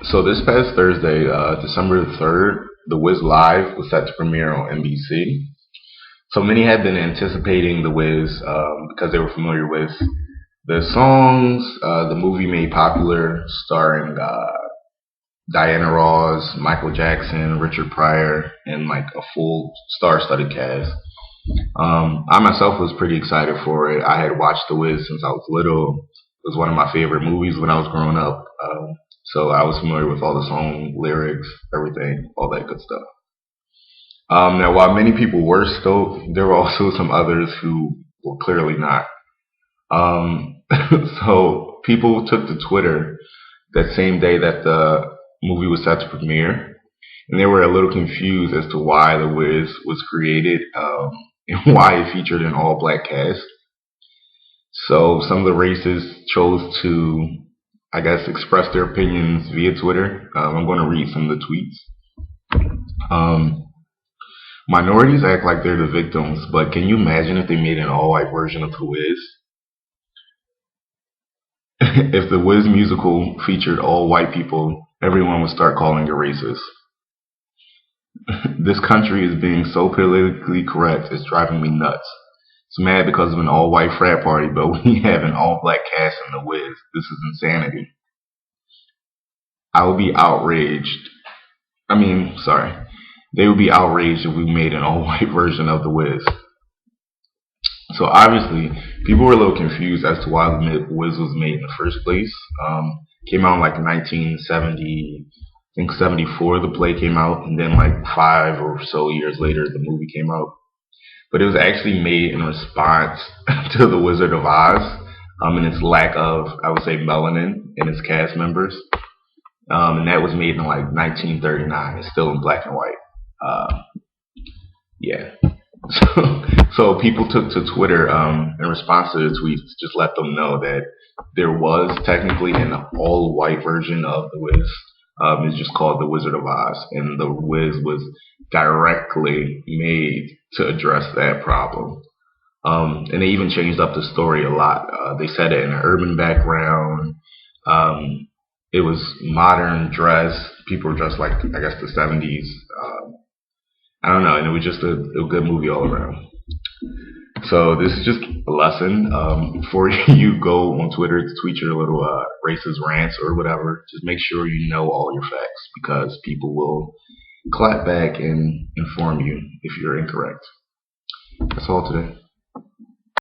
So this past Thursday, December 3rd, The Wiz Live was set to premiere on NBC. So many had been anticipating The Wiz because they were familiar with the songs, the movie made popular, starring Diana Ross, Michael Jackson, Richard Pryor, and like a full star-studded cast. I myself was pretty excited for it. I had watched The Wiz since I was little. It was one of my favorite movies when I was growing up. So I was familiar with all the song lyrics, everything, all that good stuff. Now, while many people were stoked, there were also some others who were clearly not. Um, so people took to Twitter that same day that the movie was set to premiere, and they were a little confused as to why The Wiz was created and why it featured an all-black cast. So some of the racists chose to, I guess, express their opinions via Twitter. I'm going to read some of the tweets. Um, Minorities act like they're the victims, but can you imagine if they made an all-white version of The Wiz? If The Wiz musical featured all white people, everyone would start calling it racist. This country is being so politically correct, it's driving me nuts. It's mad because of an all-white frat party, but we have an all-black cast in The Wiz. This is insanity. I would be outraged. Sorry. They would be outraged if we made an all-white version of The Wiz. So obviously, people were a little confused as to why the Wiz was made in the first place. Came out in like 1970, I think 74. The play came out, and then like 5 or so years later, the movie came out. But it was actually made in response to The Wizard of Oz, and its lack of, I would say, melanin in its cast members. And that was made in like 1939. It's still in black and white. Uh, yeah. So people took to Twitter in response to the tweets to just let them know that there was technically an all-white version of The Wiz. It's just called The Wizard of Oz, and The Wiz was directly made to address that problem. And they even changed up the story a lot. They set it in an urban background. It was modern dress. People were dressed like, I guess, the 70s. I don't know, and it was just a good movie all around. So this is just a lesson. Before you go on Twitter to tweet your little racist rants or whatever, just make sure you know all your facts because people will clap back and inform you if you're incorrect. That's all today.